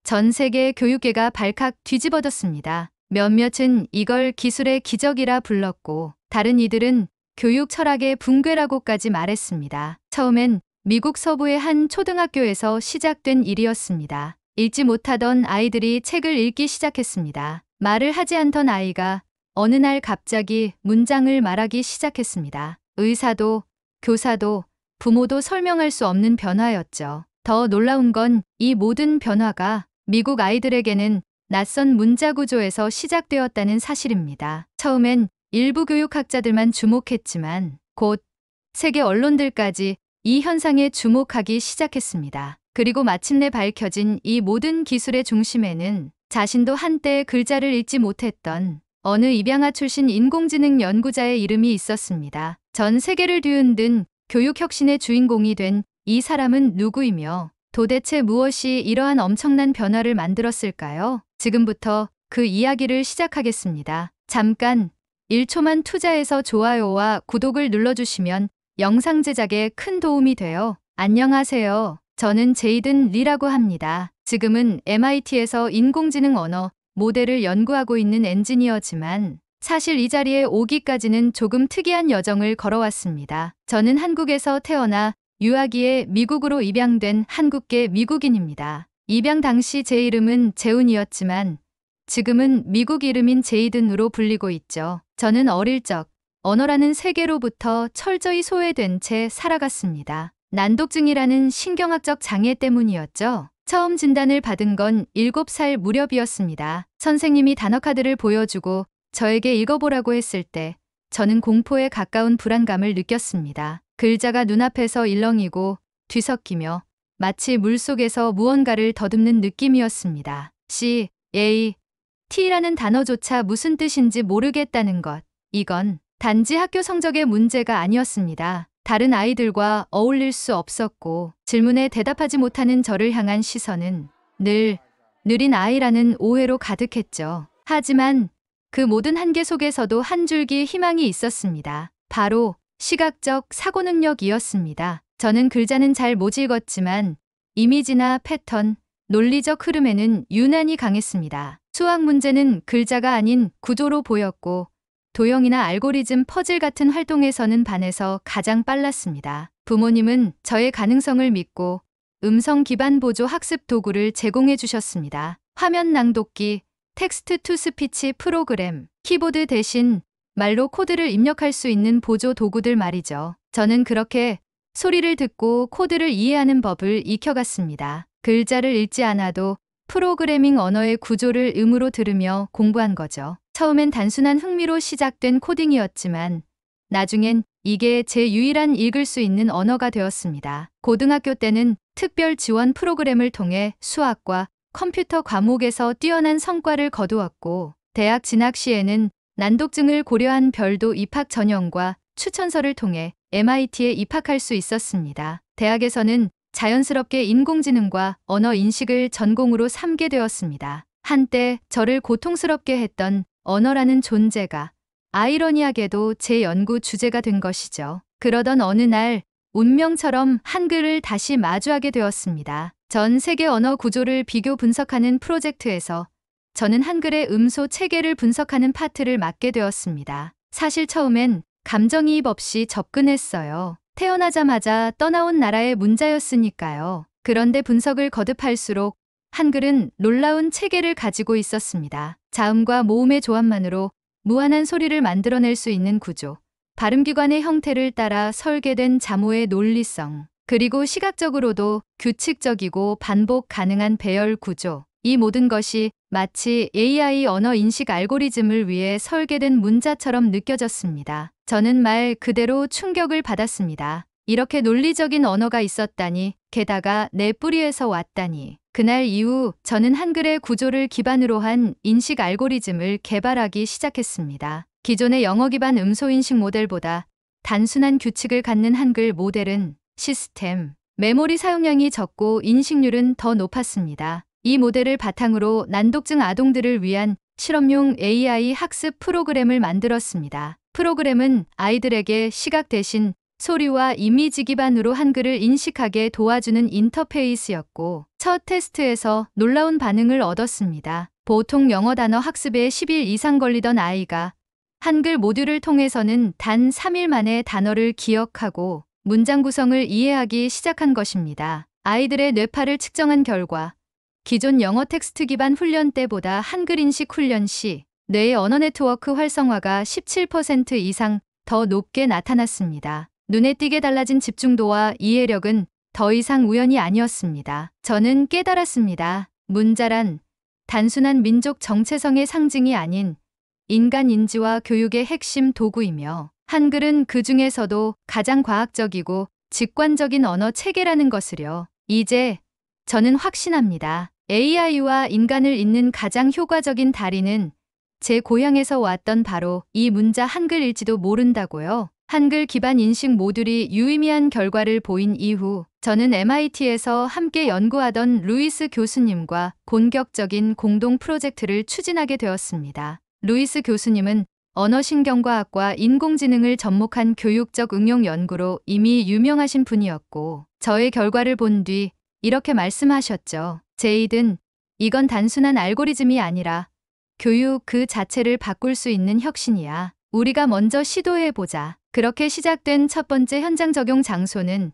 전 세계 교육계가 발칵 뒤집어졌습니다. 몇몇은 이걸 기술의 기적이라 불렀고 다른 이들은 교육 철학의 붕괴라고까지 말했습니다. 처음엔 미국 서부의 한 초등학교에서 시작된 일이었습니다. 읽지 못하던 아이들이 책을 읽기 시작했습니다. 말을 하지 않던 아이가 어느 날 갑자기 문장을 말하기 시작했습니다. 의사도, 교사도, 부모도 설명할 수 없는 변화였죠. 더 놀라운 건 이 모든 변화가 미국 아이들에게는 낯선 문자 구조에서 시작되었다는 사실입니다. 처음엔 일부 교육학자들만 주목했지만 곧 세계 언론들까지 이 현상에 주목하기 시작했습니다. 그리고 마침내 밝혀진 이 모든 기술의 중심에는 자신도 한때 글자를 읽지 못했던 어느 입양아 출신 인공지능 연구자의 이름이 있었습니다. 전 세계를 뒤흔든 교육혁신의 주인공이 된 이 사람은 누구이며 도대체 무엇이 이러한 엄청난 변화를 만들었을까요? 지금부터 그 이야기를 시작하겠습니다. 잠깐 1초만 투자해서 좋아요와 구독을 눌러주시면 영상 제작에 큰 도움이 돼요. 안녕하세요. 저는 제이든 리라고 합니다. 지금은 MIT에서 인공지능 언어 모델을 연구하고 있는 엔지니어지만 사실 이 자리에 오기까지는 조금 특이한 여정을 걸어왔습니다. 저는 한국에서 태어나 유아기에 미국으로 입양된 한국계 미국인입니다. 입양 당시 제 이름은 재훈이었지만 지금은 미국 이름인 제이든으로 불리고 있죠. 저는 어릴 적 언어라는 세계로부터 철저히 소외된 채 살아갔습니다. 난독증이라는 신경학적 장애 때문이었죠. 처음 진단을 받은 건 7살 무렵이었습니다. 선생님이 단어카드를 보여주고 저에게 읽어보라고 했을 때 저는 공포에 가까운 불안감을 느꼈습니다. 글자가 눈앞에서 일렁이고 뒤섞이며 마치 물속에서 무언가를 더듬는 느낌이었습니다. C, A, T라는 단어조차 무슨 뜻인지 모르겠다는 것. 이건 단지 학교 성적의 문제가 아니었습니다. 다른 아이들과 어울릴 수 없었고 질문에 대답하지 못하는 저를 향한 시선은 늘 느린 아이라는 오해로 가득했죠. 하지만 그 모든 한계 속에서도 한 줄기 희망이 있었습니다. 바로 시각적 사고 능력이었습니다. 저는 글자는 잘 못 읽었지만 이미지나 패턴, 논리적 흐름에는 유난히 강했습니다. 수학 문제는 글자가 아닌 구조로 보였고 도형이나 알고리즘 퍼즐 같은 활동에서는 반에서 가장 빨랐습니다. 부모님은 저의 가능성을 믿고 음성 기반 보조 학습 도구를 제공해 주셨습니다. 화면 낭독기, 텍스트 투 스피치 프로그램, 키보드 대신 말로 코드를 입력할 수 있는 보조 도구들 말이죠. 저는 그렇게 소리를 듣고 코드를 이해하는 법을 익혀갔습니다. 글자를 읽지 않아도 프로그래밍 언어의 구조를 음으로 들으며 공부한 거죠. 처음엔 단순한 흥미로 시작된 코딩이었지만 나중엔 이게 제 유일한 읽을 수 있는 언어가 되었습니다. 고등학교 때는 특별 지원 프로그램을 통해 수학과 컴퓨터 과목에서 뛰어난 성과를 거두었고 대학 진학 시에는 난독증을 고려한 별도 입학 전형과 추천서를 통해 MIT에 입학할 수 있었습니다. 대학에서는 자연스럽게 인공지능과 언어 인식을 전공으로 삼게 되었습니다. 한때 저를 고통스럽게 했던 언어라는 존재가 아이러니하게도 제 연구 주제가 된 것이죠. 그러던 어느 날 운명처럼 한글을 다시 마주하게 되었습니다. 전 세계 언어 구조를 비교 분석하는 프로젝트에서 저는 한글의 음소 체계를 분석하는 파트를 맡게 되었습니다. 사실 처음엔 감정이입 없이 접근했어요. 태어나자마자 떠나온 나라의 문자였으니까요. 그런데 분석을 거듭할수록 한글은 놀라운 체계를 가지고 있었습니다. 자음과 모음의 조합만으로 무한한 소리를 만들어낼 수 있는 구조, 발음기관의 형태를 따라 설계된 자모의 논리성, 그리고 시각적으로도 규칙적이고 반복 가능한 배열 구조, 이 모든 것이 마치 AI 언어 인식 알고리즘을 위해 설계된 문자처럼 느껴졌습니다. 저는 말 그대로 충격을 받았습니다. 이렇게 논리적인 언어가 있었다니, 게다가 내 뿌리에서 왔다니. 그날 이후 저는 한글의 구조를 기반으로 한 인식 알고리즘을 개발하기 시작했습니다. 기존의 영어 기반 음소 인식 모델보다 단순한 규칙을 갖는 한글 모델은 시스템, 메모리 사용량이 적고 인식률은 더 높았습니다. 이 모델을 바탕으로 난독증 아동들을 위한 실험용 AI 학습 프로그램을 만들었습니다. 프로그램은 아이들에게 시각 대신 소리와 이미지 기반으로 한글을 인식하게 도와주는 인터페이스였고, 첫 테스트에서 놀라운 반응을 얻었습니다. 보통 영어 단어 학습에 10일 이상 걸리던 아이가 한글 모듈을 통해서는 단 3일 만에 단어를 기억하고 문장 구성을 이해하기 시작한 것입니다. 아이들의 뇌파를 측정한 결과 기존 영어 텍스트 기반 훈련 때보다 한글 인식 훈련 시 뇌의 언어 네트워크 활성화가 17% 이상 더 높게 나타났습니다. 눈에 띄게 달라진 집중도와 이해력은 더 이상 우연이 아니었습니다. 저는 깨달았습니다. 문자란 단순한 민족 정체성의 상징이 아닌 인간 인지와 교육의 핵심 도구이며, 한글은 그 중에서도 가장 과학적이고 직관적인 언어 체계라는 것을요. 이제 저는 확신합니다. AI와 인간을 잇는 가장 효과적인 다리는 제 고향에서 왔던 바로 이 문자 한글일지도 모른다고요. 한글 기반 인식 모듈이 유의미한 결과를 보인 이후 저는 MIT에서 함께 연구하던 루이스 교수님과 본격적인 공동 프로젝트를 추진하게 되었습니다. 루이스 교수님은 언어신경과학과 인공지능을 접목한 교육적 응용 연구로 이미 유명하신 분이었고, 저의 결과를 본 뒤 이렇게 말씀하셨죠. 제이든, 이건 단순한 알고리즘이 아니라 교육 그 자체를 바꿀 수 있는 혁신이야. 우리가 먼저 시도해보자. 그렇게 시작된 첫 번째 현장 적용 장소는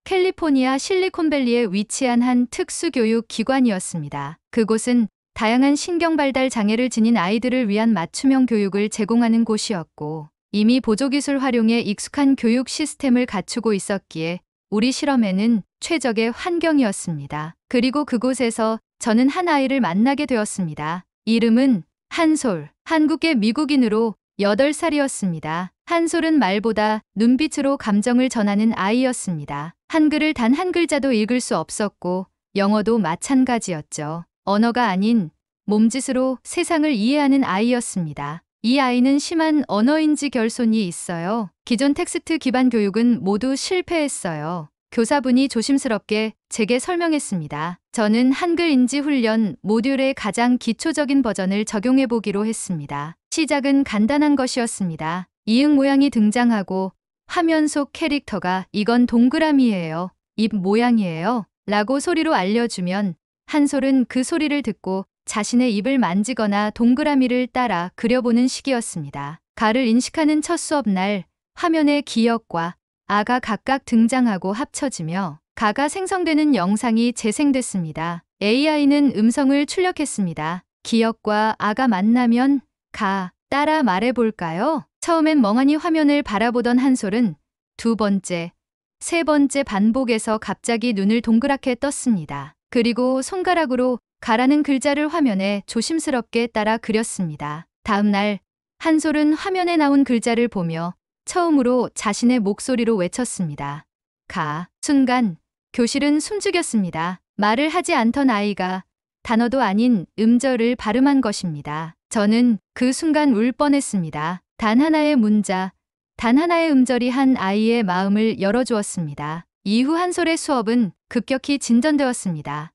캘리포니아 실리콘밸리에 위치한 한 특수교육 기관이었습니다. 그곳은 다양한 신경발달 장애를 지닌 아이들을 위한 맞춤형 교육을 제공하는 곳이었고, 이미 보조기술 활용에 익숙한 교육 시스템을 갖추고 있었기에 우리 실험에는 최적의 환경이었습니다. 그리고 그곳에서 저는 한 아이를 만나게 되었습니다. 이름은 한솔. 한국계 미국인으로 8살이었습니다. 한솔은 말보다 눈빛으로 감정을 전하는 아이였습니다. 한글을 단 한 글자도 읽을 수 없었고, 영어도 마찬가지였죠. 언어가 아닌 몸짓으로 세상을 이해하는 아이였습니다. 이 아이는 심한 언어인지 결손이 있어요. 기존 텍스트 기반 교육은 모두 실패했어요. 교사분이 조심스럽게 제게 설명했습니다. 저는 한글 인지 훈련 모듈의 가장 기초적인 버전을 적용해 보기로 했습니다. 시작은 간단한 것이었습니다. 이응 모양이 등장하고 화면 속 캐릭터가 이건 동그라미예요. 입 모양이에요. 라고 소리로 알려주면 한솔은 그 소리를 듣고 자신의 입을 만지거나 동그라미를 따라 그려보는 시기였습니다. 가를 인식하는 첫 수업 날 화면에 기역과 아가 각각 등장하고 합쳐지며 가가 생성되는 영상이 재생됐습니다. AI는 음성을 출력했습니다. 기역과 아가 만나면 가, 따라 말해볼까요? 처음엔 멍하니 화면을 바라보던 한솔은 두 번째, 세 번째 반복에서 갑자기 눈을 동그랗게 떴습니다. 그리고 손가락으로 가라는 글자를 화면에 조심스럽게 따라 그렸습니다. 다음 날 한솔은 화면에 나온 글자를 보며 처음으로 자신의 목소리로 외쳤습니다. 가. 순간 교실은 숨죽였습니다. 말을 하지 않던 아이가 단어도 아닌 음절을 발음한 것입니다. 저는 그 순간 울 뻔했습니다. 단 하나의 문자, 단 하나의 음절이 한 아이의 마음을 열어주었습니다. 이후 한솔의 수업은 급격히 진전되었습니다.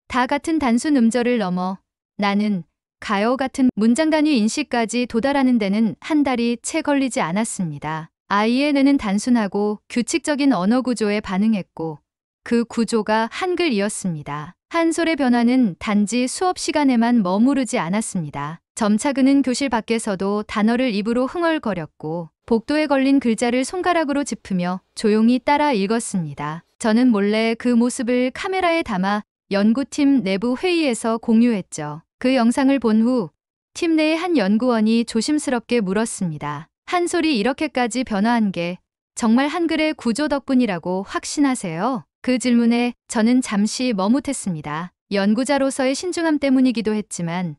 다 같은 단순 음절을 넘어 나는 가요 같은 문장 단위 인식까지 도달하는 데는 한 달이 채 걸리지 않았습니다. 아이의 뇌는 단순하고 규칙적인 언어 구조에 반응했고, 그 구조가 한글이었습니다. 한솔의 변화는 단지 수업 시간에만 머무르지 않았습니다. 점차 그는 교실 밖에서도 단어를 입으로 흥얼거렸고, 복도에 걸린 글자를 손가락으로 짚으며 조용히 따라 읽었습니다. 저는 몰래 그 모습을 카메라에 담아 연구팀 내부 회의에서 공유했죠. 그 영상을 본 후 팀 내의 한 연구원이 조심스럽게 물었습니다. 한솔이 이렇게까지 변화한 게 정말 한글의 구조 덕분이라고 확신하세요? 그 질문에 저는 잠시 머뭇했습니다. 연구자로서의 신중함 때문이기도 했지만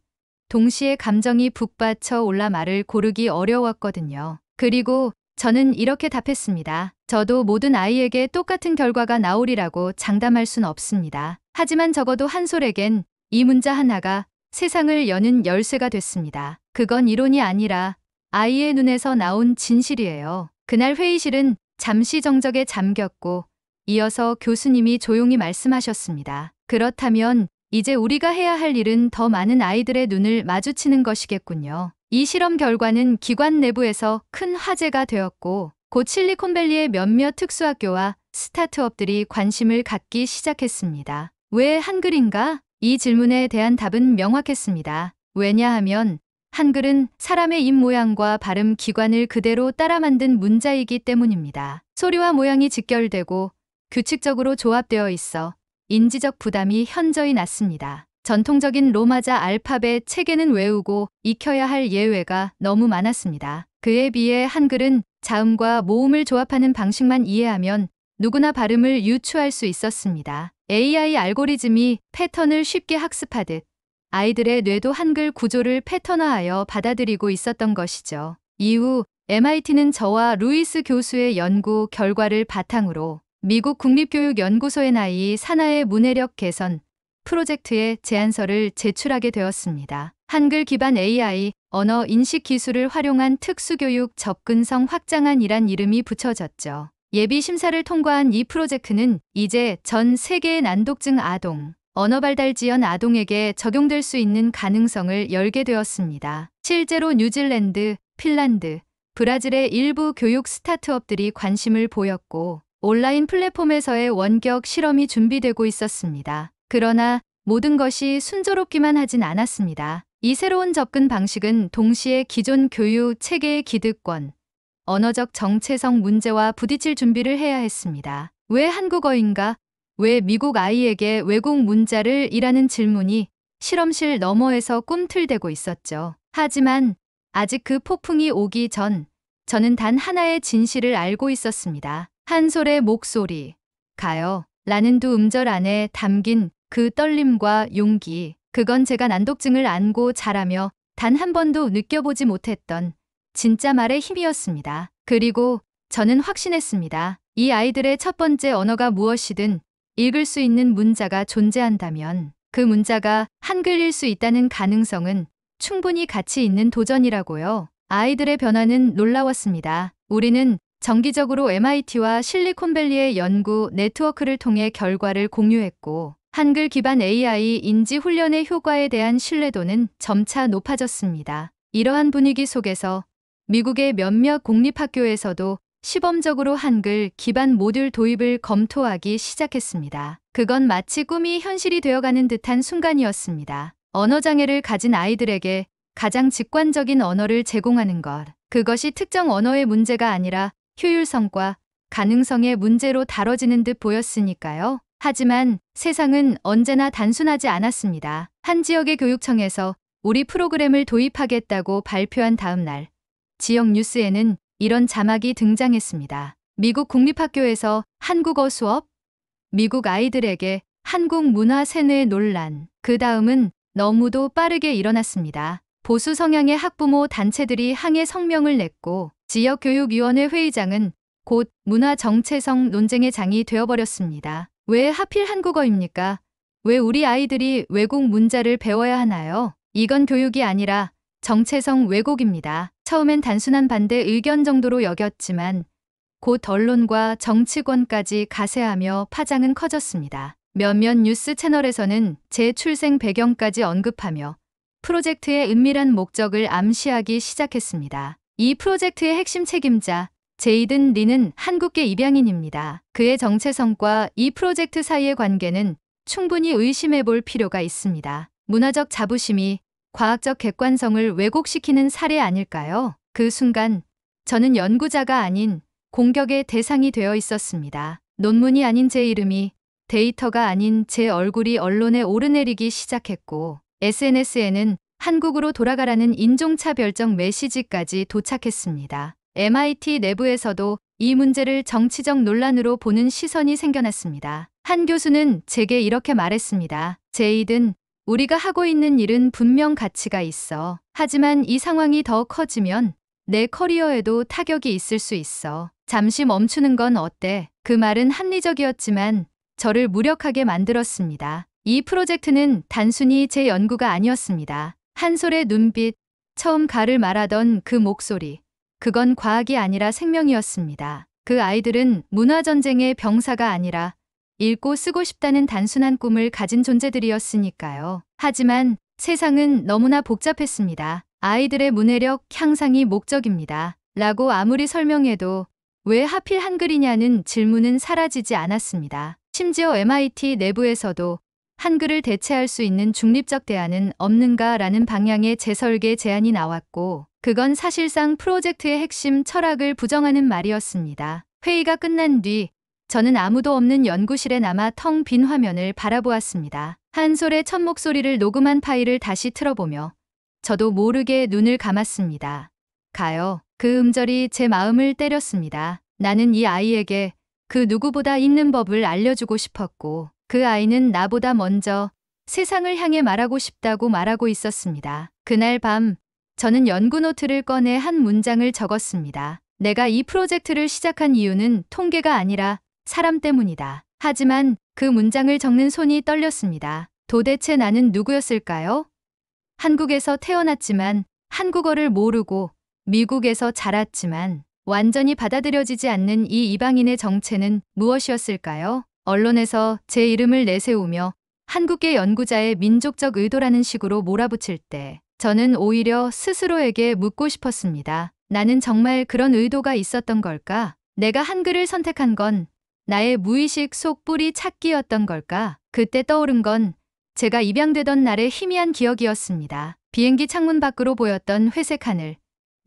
동시에 감정이 북받쳐 올라 말을 고르기 어려웠거든요. 그리고 저는 이렇게 답했습니다. 저도 모든 아이에게 똑같은 결과가 나오리라고 장담할 순 없습니다. 하지만 적어도 한솔에겐 이 문자 하나가 세상을 여는 열쇠가 됐습니다. 그건 이론이 아니라 아이의 눈에서 나온 진실이에요. 그날 회의실은 잠시 정적에 잠겼고, 이어서 교수님이 조용히 말씀하셨습니다. 그렇다면 이제 우리가 해야 할 일은 더 많은 아이들의 눈을 마주치는 것이겠군요. 이 실험 결과는 기관 내부에서 큰 화제가 되었고, 곧 실리콘밸리의 몇몇 특수학교와 스타트업들이 관심을 갖기 시작했습니다. 왜 한글인가? 이 질문에 대한 답은 명확했습니다. 왜냐하면 한글은 사람의 입 모양과 발음 기관을 그대로 따라 만든 문자이기 때문입니다. 소리와 모양이 직결되고 규칙적으로 조합되어 있어 인지적 부담이 현저히 낮습니다. 전통적인 로마자 알파벳 체계는 외우고 익혀야 할 예외가 너무 많았습니다. 그에 비해 한글은 자음과 모음을 조합하는 방식만 이해하면 누구나 발음을 유추할 수 있었습니다. AI 알고리즘이 패턴을 쉽게 학습하듯 아이들의 뇌도 한글 구조를 패턴화하여 받아들이고 있었던 것이죠. 이후 MIT는 저와 루이스 교수의 연구 결과를 바탕으로 미국 국립교육연구소의 나이 산하의 문해력 개선 프로젝트에 제안서를 제출하게 되었습니다. 한글 기반 AI, 언어 인식 기술을 활용한 특수교육 접근성 확장안이란 이름이 붙여졌죠. 예비 심사를 통과한 이 프로젝트는 이제 전 세계의 난독증 아동, 언어 발달 지연 아동에게 적용될 수 있는 가능성을 열게 되었습니다. 실제로 뉴질랜드, 핀란드, 브라질의 일부 교육 스타트업들이 관심을 보였고 온라인 플랫폼에서의 원격 실험이 준비되고 있었습니다. 그러나 모든 것이 순조롭기만 하진 않았습니다. 이 새로운 접근 방식은 동시에 기존 교육 체계의 기득권, 언어적 정체성 문제와 부딪힐 준비를 해야 했습니다. 왜 한국어인가? 왜 미국 아이에게 외국 문자를 이라는 질문이 실험실 너머에서 꿈틀대고 있었죠. 하지만 아직 그 폭풍이 오기 전 저는 단 하나의 진실을 알고 있었습니다. 한솔의 목소리, 가요 라는 두 음절 안에 담긴 그 떨림과 용기, 그건 제가 난독증을 안고 자라며 단 한 번도 느껴보지 못했던 진짜 말의 힘이었습니다. 그리고 저는 확신했습니다. 이 아이들의 첫 번째 언어가 무엇이든 읽을 수 있는 문자가 존재한다면 그 문자가 한글일 수 있다는 가능성은 충분히 가치 있는 도전이라고요. 아이들의 변화는 놀라웠습니다. 우리는 정기적으로 MIT와 실리콘밸리의 연구 네트워크를 통해 결과를 공유했고 한글 기반 AI 인지 훈련의 효과에 대한 신뢰도는 점차 높아졌습니다. 이러한 분위기 속에서 미국의 몇몇 공립학교에서도 시범적으로 한글 기반 모듈 도입을 검토하기 시작했습니다. 그건 마치 꿈이 현실이 되어가는 듯한 순간이었습니다. 언어장애를 가진 아이들에게 가장 직관적인 언어를 제공하는 것. 그것이 특정 언어의 문제가 아니라 효율성과 가능성의 문제로 다뤄지는 듯 보였으니까요. 하지만 세상은 언제나 단순하지 않았습니다. 한 지역의 교육청에서 우리 프로그램을 도입하겠다고 발표한 다음 날, 지역 뉴스에는 이런 자막이 등장했습니다. 미국 국립학교에서 한국어 수업? 미국 아이들에게 한국 문화 세뇌 논란. 그 다음은 너무도 빠르게 일어났습니다. 보수 성향의 학부모 단체들이 항해 성명을 냈고 지역교육위원회 회의장은 곧 문화 정체성 논쟁의 장이 되어버렸습니다. 왜 하필 한국어입니까? 왜 우리 아이들이 외국 문자를 배워야 하나요? 이건 교육이 아니라 정체성 왜곡입니다. 처음엔 단순한 반대 의견 정도로 여겼지만 곧 언론과 정치권까지 가세하며 파장은 커졌습니다. 몇몇 뉴스 채널에서는 제 출생 배경까지 언급하며 프로젝트의 은밀한 목적을 암시하기 시작했습니다. 이 프로젝트의 핵심 책임자 제이든 리는 한국계 입양인입니다. 그의 정체성과 이 프로젝트 사이의 관계는 충분히 의심해 볼 필요가 있습니다. 문화적 자부심이 과학적 객관성을 왜곡시키는 사례 아닐까요? 그 순간 저는 연구자가 아닌 공격의 대상이 되어 있었습니다. 논문이 아닌 제 이름이, 데이터가 아닌 제 얼굴이 언론에 오르내리기 시작했고 SNS에는 한국으로 돌아가라는 인종차별적 메시지까지 도착했습니다. MIT 내부에서도 이 문제를 정치적 논란으로 보는 시선이 생겨났습니다. 한 교수는 제게 이렇게 말했습니다. 제이든, 우리가 하고 있는 일은 분명 가치가 있어. 하지만 이 상황이 더 커지면 내 커리어에도 타격이 있을 수 있어. 잠시 멈추는 건 어때? 그 말은 합리적이었지만 저를 무력하게 만들었습니다. 이 프로젝트는 단순히 제 연구가 아니었습니다. 한솔의 눈빛, 처음 가를 말하던 그 목소리, 그건 과학이 아니라 생명이었습니다. 그 아이들은 문화전쟁의 병사가 아니라 읽고 쓰고 싶다는 단순한 꿈을 가진 존재들이었으니까요. 하지만 세상은 너무나 복잡했습니다. 아이들의 문해력 향상이 목적입니다. 라고 아무리 설명해도 왜 하필 한글이냐는 질문은 사라지지 않았습니다. 심지어 MIT 내부에서도 한글을 대체할 수 있는 중립적 대안은 없는가라는 방향의 재설계 제안이 나왔고, 그건 사실상 프로젝트의 핵심 철학을 부정하는 말이었습니다. 회의가 끝난 뒤 저는 아무도 없는 연구실에 남아 텅 빈 화면을 바라보았습니다. 한솔의 첫 목소리를 녹음한 파일을 다시 틀어보며 저도 모르게 눈을 감았습니다. 가요. 그 음절이 제 마음을 때렸습니다. 나는 이 아이에게 그 누구보다 읽는 법을 알려주고 싶었고, 그 아이는 나보다 먼저 세상을 향해 말하고 싶다고 말하고 있었습니다. 그날 밤 저는 연구 노트를 꺼내 한 문장을 적었습니다. 내가 이 프로젝트를 시작한 이유는 통계가 아니라 사람 때문이다. 하지만 그 문장을 적는 손이 떨렸습니다. 도대체 나는 누구였을까요? 한국에서 태어났지만 한국어를 모르고 미국에서 자랐지만 완전히 받아들여지지 않는 이 이방인의 정체는 무엇이었을까요? 언론에서 제 이름을 내세우며 한국계 연구자의 민족적 의도라는 식으로 몰아붙일 때 저는 오히려 스스로에게 묻고 싶었습니다. 나는 정말 그런 의도가 있었던 걸까? 내가 한글을 선택한 건 나의 무의식 속 뿌리 찾기였던 걸까? 그때 떠오른 건 제가 입양되던 날의 희미한 기억이었습니다. 비행기 창문 밖으로 보였던 회색 하늘,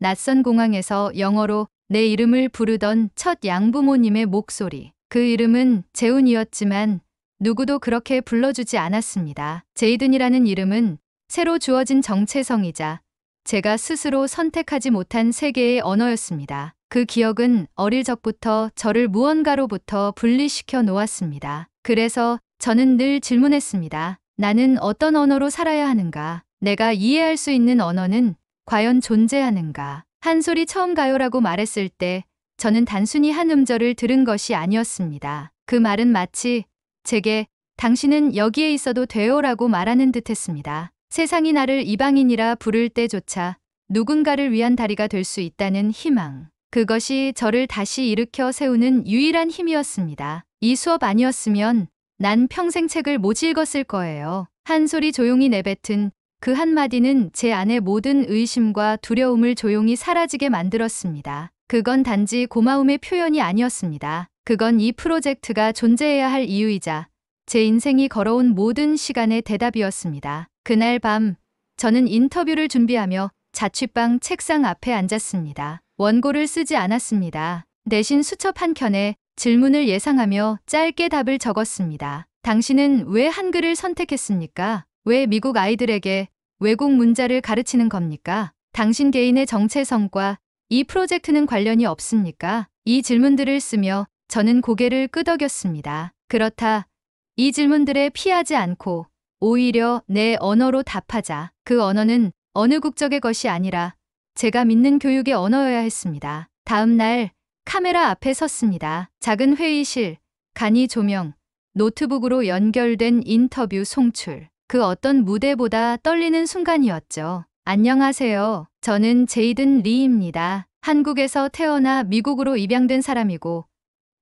낯선 공항에서 영어로 내 이름을 부르던 첫 양부모님의 목소리. 그 이름은 재훈이었지만 누구도 그렇게 불러주지 않았습니다. 제이든이라는 이름은 새로 주어진 정체성이자 제가 스스로 선택하지 못한 세계의 언어였습니다. 그 기억은 어릴 적부터 저를 무언가로부터 분리시켜 놓았습니다. 그래서 저는 늘 질문했습니다. 나는 어떤 언어로 살아야 하는가? 내가 이해할 수 있는 언어는 과연 존재하는가? 한솔이 처음 가요라고 말했을 때 저는 단순히 한 음절을 들은 것이 아니었습니다. 그 말은 마치 제게 당신은 여기에 있어도 돼요라고 말하는 듯했습니다. 세상이 나를 이방인이라 부를 때조차 누군가를 위한 다리가 될 수 있다는 희망. 그것이 저를 다시 일으켜 세우는 유일한 힘이었습니다. 이 수업 아니었으면 난 평생 책을 못 읽었을 거예요. 한솔이 조용히 내뱉은 그 한마디는 제 안의 모든 의심과 두려움을 조용히 사라지게 만들었습니다. 그건 단지 고마움의 표현이 아니었습니다. 그건 이 프로젝트가 존재해야 할 이유이자 제 인생이 걸어온 모든 시간의 대답이었습니다. 그날 밤 저는 인터뷰를 준비하며 자취방 책상 앞에 앉았습니다. 원고를 쓰지 않았습니다. 대신 수첩 한 켠에 질문을 예상하며 짧게 답을 적었습니다. 당신은 왜 한글을 선택했습니까? 왜 미국 아이들에게 외국 문자를 가르치는 겁니까? 당신 개인의 정체성과 이 프로젝트는 관련이 없습니까? 이 질문들을 쓰며 저는 고개를 끄덕였습니다. 그렇다. 이 질문들에 피하지 않고 오히려 내 언어로 답하자. 그 언어는 어느 국적의 것이 아니라 제가 믿는 교육의 언어여야 했습니다. 다음 날 카메라 앞에 섰습니다. 작은 회의실, 간이 조명, 노트북으로 연결된 인터뷰 송출. 그 어떤 무대보다 떨리는 순간이었죠. 안녕하세요. 저는 제이든 리입니다. 한국에서 태어나 미국으로 입양된 사람이고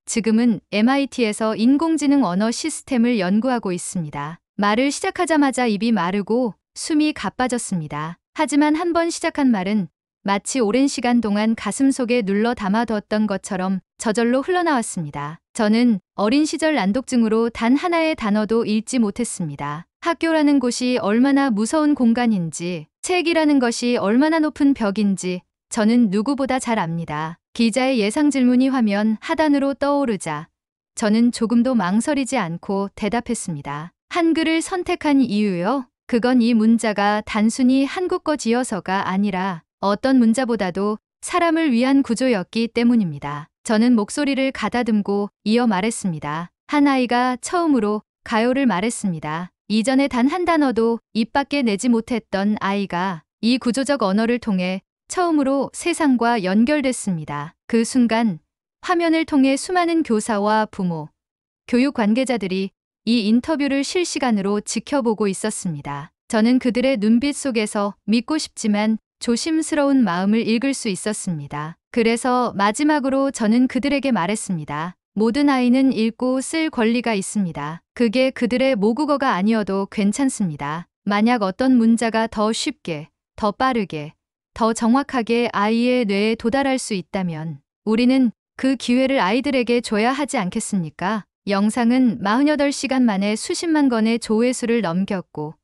지금은 MIT에서 인공지능 언어 시스템을 연구하고 있습니다. 말을 시작하자마자 입이 마르고 숨이 가빠졌습니다. 하지만 한 번 시작한 말은 마치 오랜 시간 동안 가슴속에 눌러 담아뒀던 것처럼 저절로 흘러나왔습니다. 저는 어린 시절 난독증으로 단 하나의 단어도 읽지 못했습니다. 학교라는 곳이 얼마나 무서운 공간인지, 책이라는 것이 얼마나 높은 벽인지 저는 누구보다 잘 압니다. 기자의 예상 질문이 화면 하단으로 떠오르자 저는 조금도 망설이지 않고 대답했습니다. 한글을 선택한 이유요? 그건 이 문자가 단순히 한국어지어서가 아니라 어떤 문자보다도 사람을 위한 구조였기 때문입니다. 저는 목소리를 가다듬고 이어 말했습니다. 한 아이가 처음으로 가요를 말했습니다. 이전에 단 한 단어도 입 밖에 내지 못했던 아이가 이 구조적 언어를 통해 처음으로 세상과 연결됐습니다. 그 순간 화면을 통해 수많은 교사와 부모, 교육 관계자들이 이 인터뷰를 실시간으로 지켜보고 있었습니다. 저는 그들의 눈빛 속에서 믿고 싶지만 조심스러운 마음을 읽을 수 있었습니다. 그래서 마지막으로 저는 그들에게 말했습니다. 모든 아이는 읽고 쓸 권리가 있습니다. 그게 그들의 모국어가 아니어도 괜찮습니다. 만약 어떤 문자가 더 쉽게, 더 빠르게, 더 정확하게 아이의 뇌에 도달할 수 있다면 우리는 그 기회를 아이들에게 줘야 하지 않겠습니까? 영상은 48시간 만에 수십만 건의 조회수를 넘겼고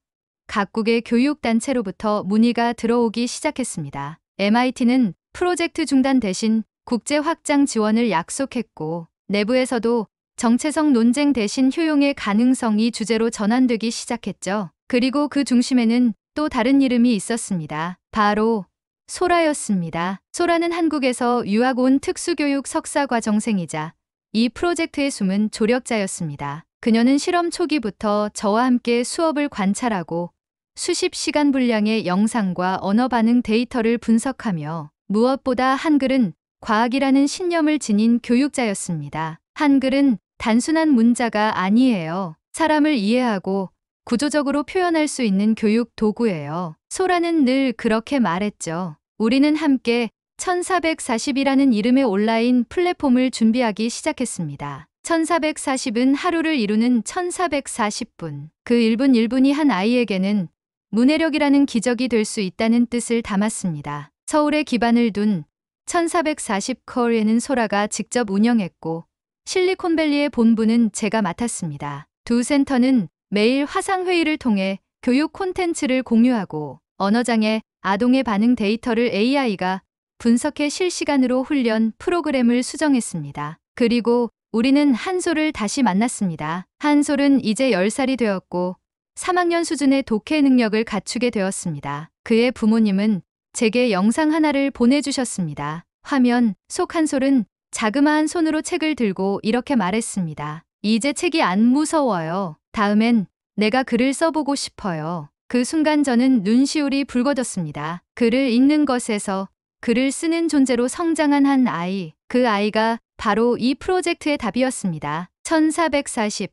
각국의 교육단체로부터 문의가 들어오기 시작했습니다. MIT는 프로젝트 중단 대신 국제 확장 지원을 약속했고 내부에서도 정체성 논쟁 대신 효용의 가능성이 주제로 전환되기 시작했죠. 그리고 그 중심에는 또 다른 이름이 있었습니다. 바로 소라였습니다. 소라는 한국에서 유학 온 특수교육 석사과정생이자 이 프로젝트의 숨은 조력자였습니다. 그녀는 실험 초기부터 저와 함께 수업을 관찰하고 수십 시간 분량의 영상과 언어 반응 데이터를 분석하며 무엇보다 한글은 과학이라는 신념을 지닌 교육자였습니다. 한글은 단순한 문자가 아니에요. 사람을 이해하고 구조적으로 표현할 수 있는 교육 도구예요. 소라는 늘 그렇게 말했죠. 우리는 함께 1440이라는 이름의 온라인 플랫폼을 준비하기 시작했습니다. 1440은 하루를 이루는 1440분. 그 1분 1분이 한 아이에게는 문해력이라는 기적이 될 수 있다는 뜻을 담았습니다. 서울에 기반을 둔 1440컬에는 소라가 직접 운영했고 실리콘밸리의 본부는 제가 맡았습니다. 두 센터는 매일 화상회의를 통해 교육 콘텐츠를 공유하고 언어장애 아동의 반응 데이터를 AI가 분석해 실시간으로 훈련 프로그램을 수정했습니다. 그리고 우리는 한솔을 다시 만났습니다. 한솔은 이제 10살이 되었고 3학년 수준의 독해 능력을 갖추게 되었습니다. 그의 부모님은 제게 영상 하나를 보내주셨습니다. 화면 속 한솔은 자그마한 손으로 책을 들고 이렇게 말했습니다. 이제 책이 안 무서워요. 다음엔 내가 글을 써보고 싶어요. 그 순간 저는 눈시울이 붉어졌습니다. 글을 읽는 것에서 글을 쓰는 존재로 성장한 한 아이, 그 아이가 바로 이 프로젝트의 답이었습니다. 1440.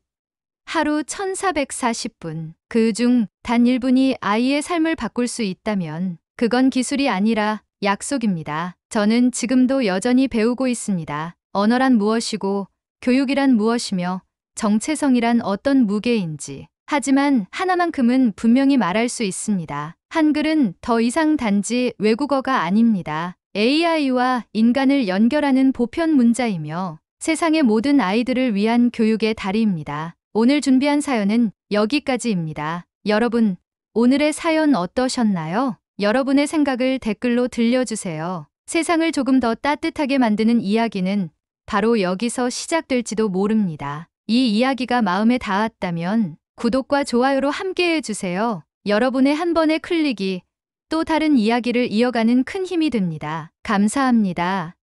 하루 1440분. 그중 단 1분이 아이의 삶을 바꿀 수 있다면 그건 기술이 아니라 약속입니다. 저는 지금도 여전히 배우고 있습니다. 언어란 무엇이고 교육이란 무엇이며 정체성이란 어떤 무게인지. 하지만 하나만큼은 분명히 말할 수 있습니다. 한글은 더 이상 단지 외국어가 아닙니다. AI와 인간을 연결하는 보편 문자이며 세상의 모든 아이들을 위한 교육의 다리입니다. 오늘 준비한 사연은 여기까지입니다. 여러분, 오늘의 사연 어떠셨나요? 여러분의 생각을 댓글로 들려주세요. 세상을 조금 더 따뜻하게 만드는 이야기는 바로 여기서 시작될지도 모릅니다. 이 이야기가 마음에 닿았다면 구독과 좋아요로 함께해 주세요. 여러분의 한 번의 클릭이 또 다른 이야기를 이어가는 큰 힘이 됩니다. 감사합니다.